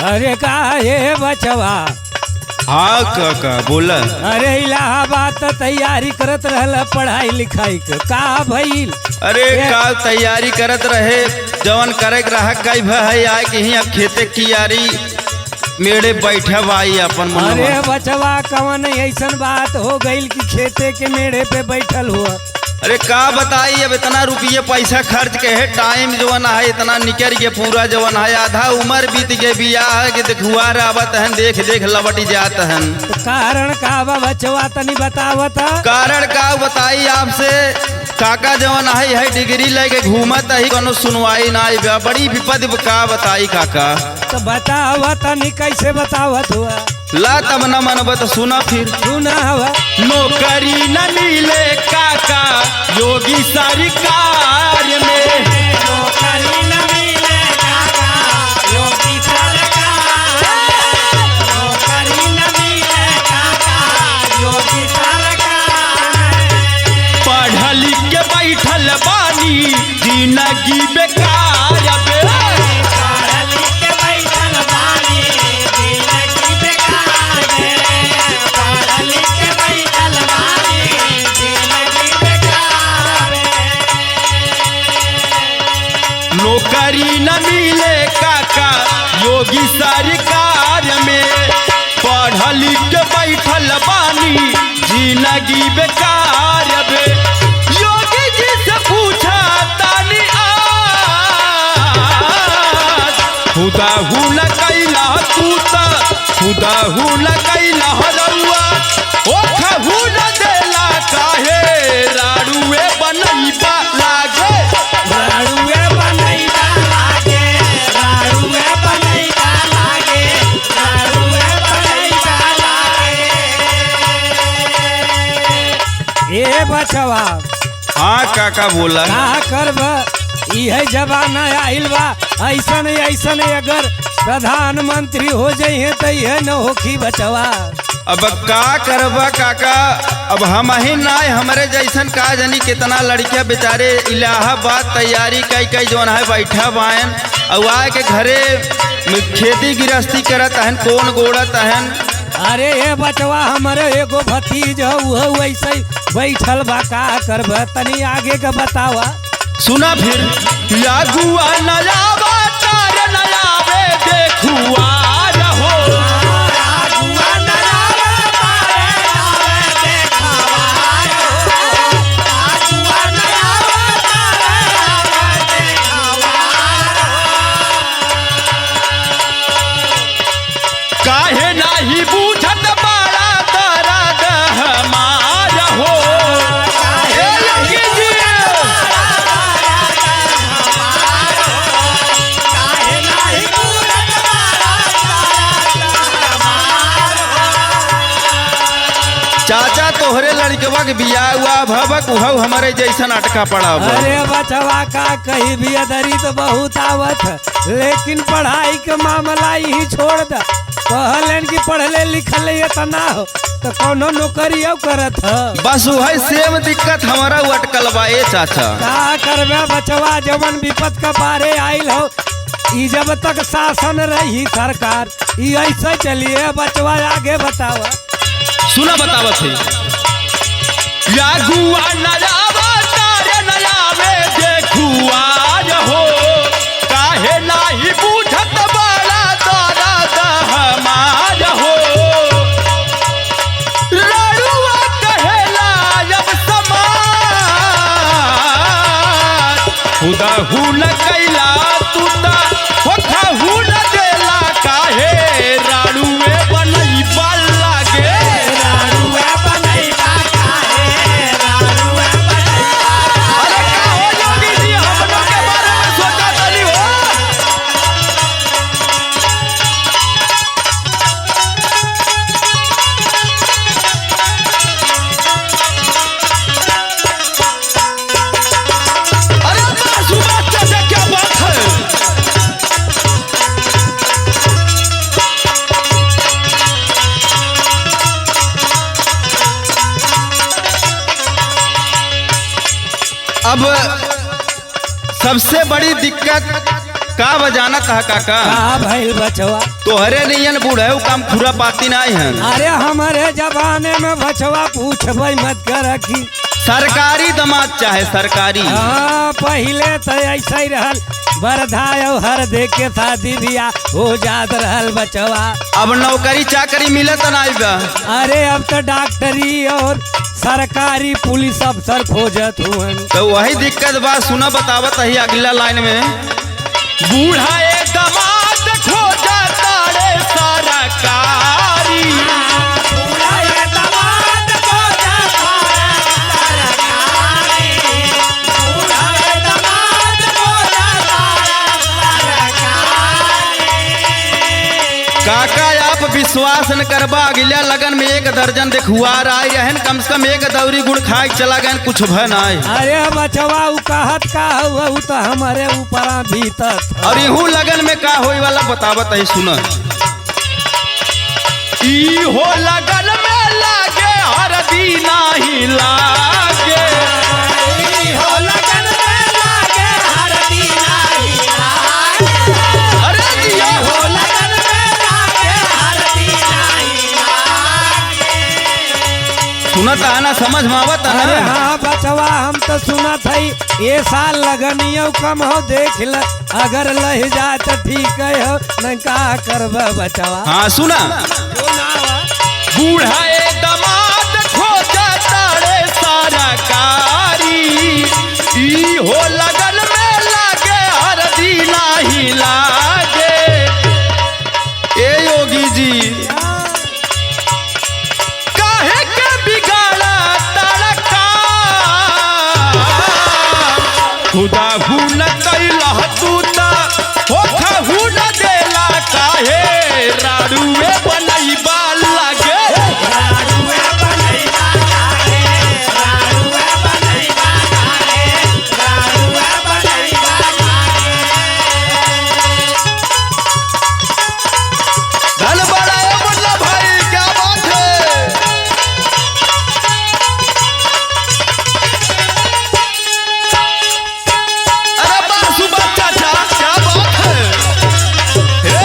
अरे का ये बचवा। हाँ काका बोला। अरे इलाहाबाद तो तैयारी करत रहल पढ़ाई लिखाई का भइल। अरे का तैयारी करत रहे जवन करे रहा कई भाई आए कि ही अब खेते की यारी मेरे बैठे भाई अपन मन। अरे बचवा कवन ऐसन बात हो गई कि खेते के मेड़े पे बैठल हुआ। अरे का बताई अब इतना रुपये पैसा खर्च के है टाइम जवन है इतना निकल के पूरा जवन है आधा उम्र बीत गए बियाह के देखुआ आवत हन देख देख लवट जात हन। तो कारण का बा बचवा तनी बतावत। कारण का बताई आपसे काका जवन है डिग्री लेके घूमत है कोनो सुनवाई ना आई बड़ी विपद का बताई काका। तो बतावत तनी कैसे बतावत हुआ। ला तब न मनबत सुना फिर सुना हवा। नौकरी न मिले काका योगी सरकार में। नौकरी न मिले काका योगी सरकार। नौकरी न मिले काका योगी सरकार। पढ़ लिख के बैठल बानी जिंदगी बेकार बे। नौकरी न मिले काका योगी सरकार में। पढ़ लिख के बैठल बानी जिंदगी बेकार बे। योगी जी से पूछा तानी आज खुदा हूँ न कैला तूता खुदा हूँ न कैला रउआ ओ खहू न देला काहे राड़ुए बनैबा लागे। राड़ुए बनैबा लागे। राड़ुए बनैबा लागे। राड़ुए बनैबा लागे। ए बचवा। हाँ काका बोला। का करब यह जमाना आइल बा ऐसन ऐसन अगर प्रधानमंत्री हो जाइए तो यह न होखी बचवा। अब का करबा काका अब हम ही ना हमारे जैसन का जानी कितना लड़किया बेचारे इलाहाबाद तैयारी कई कई जोन है बैठा बायन और आए के घरे खेती गृहस्थी करत हन कौन गोड़त हन। अरे ये बचवा हमारे एगो भतीज है वैसे बैठल बा का करब तनी आगे का बतावा। सुना फिर लागुआ नयावा तार नयावे देखुआ रहो। काहे नाही बूझत बाड़ा दर्द हमार हो। ए योगी जी चाचा तोहरे लड़कवा के बियाह हुआ भवक उहव हमारे जैसन अटका पड़ा। अरे बचवा का कहीं भी अदरी तो बहुत आवत लेकिन पढ़ाई के मामला ही छोड़ द। कहलन कि पढ़ले लिखले इतना हो तो कोनो नौकरी करत है। बस वही सेम दिक्कत हमारा अटकल बा ए चाचा। का करबे बचवा जवन विपद का बारे आइल हो ई जब तक शासन रही सरकार ई ऐसे चलिए बचवा आगे बतावा। सुना बतावत है लागुआ नयावा तारे नयावे देखुआ हो। काहे नाही बूझत बाड़ा दर्द हमार हो। लड़ुआ कहेला अब समाज खुदा हूँ न कैला तूता हो खहू न देला काहे राड़ुए बनैबा लागे। राड़ुए बनैबा काहे। राड़ुए बनैबा। अरे का हो योगी जी हम लोग के बारे में सोचा तनी हो। अरे सुबह चाचा क्या बात है। अब सबसे बड़ी दिक्कत का बजाना था काका? का भइल बचवा? तोहरे नियन बूढ़ऊ काम खुरा पाती नहीं है। अरे हमारे जमाने में बचवा पूछबे मत कर की सरकारी दामाद चाहे सरकारी। हाँ पहले तो ऐसा ही रहल, बरधा हर देख के शादी बियाह हो जात रहल बचवा। अब नौकरी चाकरी मिलत नहीं बा। अरे अब तो डॉक्टरी और सरकारी पुलिस अफसर खोजत हुअन। तो वही दिक्कत बा। सुना बतावत है अगला लाइन में, बूढ़ा ए दामाद खोजता रे सरकारी। काका आप विश्वास न करबा, अगला लगन में 1 दर्जन देखुआर आए रहन, कम से कम 1 दौरी गुड़ खाए चला गए, कुछ भय नहीं। अरे बचवा उ कहत का हुआ उ तो हमारे ऊपर बीतत। और इहू लगन में का होई वाला बतावत है सुन। ई हो लगन में लागे हरदी नाही लागे। ई हो लगन में लागे हरदी नाही लागे। अरे जिया हो लगन में लागे हरदी नाही लागे। सुनत है ना, समझ में आवत है अरे ना? हाँ बचवा हम तो सुनत है ये साल लगनियो कम हो, देख ल अगर लह जाए तो ठीक है हो, न का करब बचवा। हाँ सुना, बूढ़ा ए दामाद खोजता रे सरकारी। ई हो लगन में लागे हरदी नाही लागे। ए योगी जी काहे के बिगाड़ा तड़का, खुदा हु न कैला तू ता हो खहु न देला, काहे राड़ुए बनैबा लागे। धन बड़ा है मुन्ना भाई, क्या बात है। अरे बासु बच्चा क्या बात है। हे!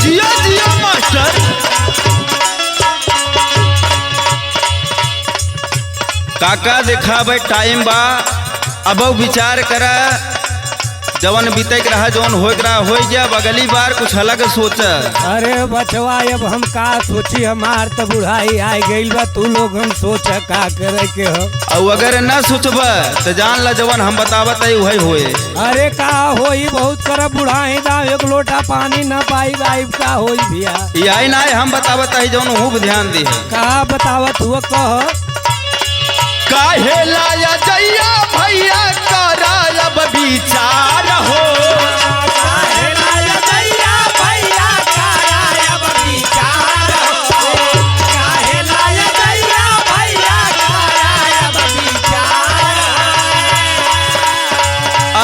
जिया जिया मास्टर। काका देखा भाई टाइम बा, अब विचार करा, जवन बीते के रहा जवन हो रहा हो गया, अगली बार कुछ अलग सोच। अरे बचवा अब हम का सोची, हमार तो बुढ़ाई आ गई बा, तू लोग हम सोच का करे के हो। और अगर न सोचब तो जान ला जवन हम बतावत है वही होए। अरे का होई बहुत कर बुढ़ाई दा, 1 लोटा पानी न पाई बाइब का होई भैया। यही ना हम बतावत है जवन खूब ध्यान दी। का बतावत हुआ कह। काहे लाया जैया भैया करा अब विचार हो। काहे लाया जैया भैया करा अब विचार हो। काहे लाया जैया भैया करा अब विचार।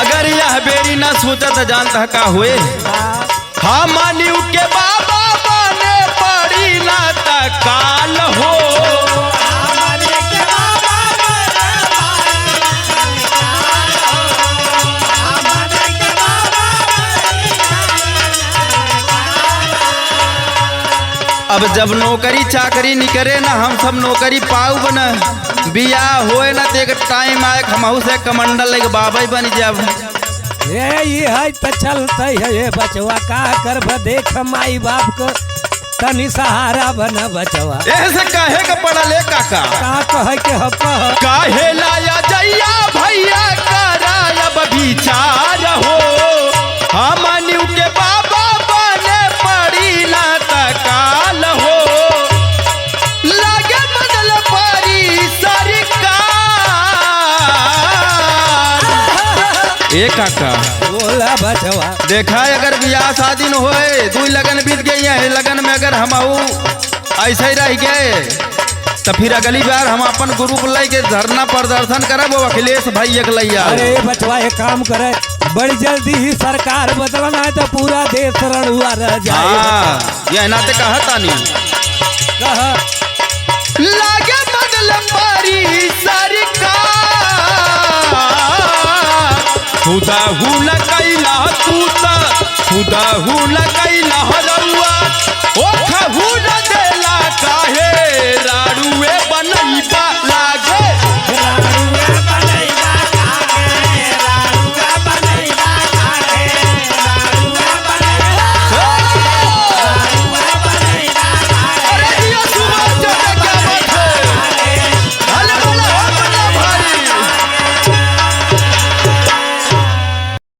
अगर यह बेरी ना सोचा तो जानता है का हुए। हम मानियो के बाबा बने पड़ी ना काल हो। अब जब नौकरी चाकरी निकरे ना, हम सब नौकरी पाऊ बना, बियाह होए ना तो एक टाइम आए हमहू से कमंडल एक बाबा बन जाब। ये है तो चलते है ये बचवा, का करब देख माई बाप को तनी सहारा बना बचवा। ऐसे काहे का पड़ा ले काका। का कहे के हो कह। काहे लाया जैया भैया करा अब विचार हो। हम न्यू के बाबा बने पड़ी ना तकाल हो। लगे बदल परी सरकार। ए काका बोला बचवा। देखा अगर बियाह शादी न होए, 2 लगन बीत गई है, लगन में अगर हम ऐसे ही रह गए तो फिर अगली बार हम अपन ग्रुप लेके धरना प्रदर्शन करब अखिलेश भाई एक लैया। अरे बचवा एक काम करे, बड़ी जल्दी ही सरकार बदलना है तो पूरा देश रणुआ रह जाए। ये नाते कहता नहीं कह लागे चल परी सरकार खुदा हूँ न कैला तू त खुदा हूँ न कैला रउआ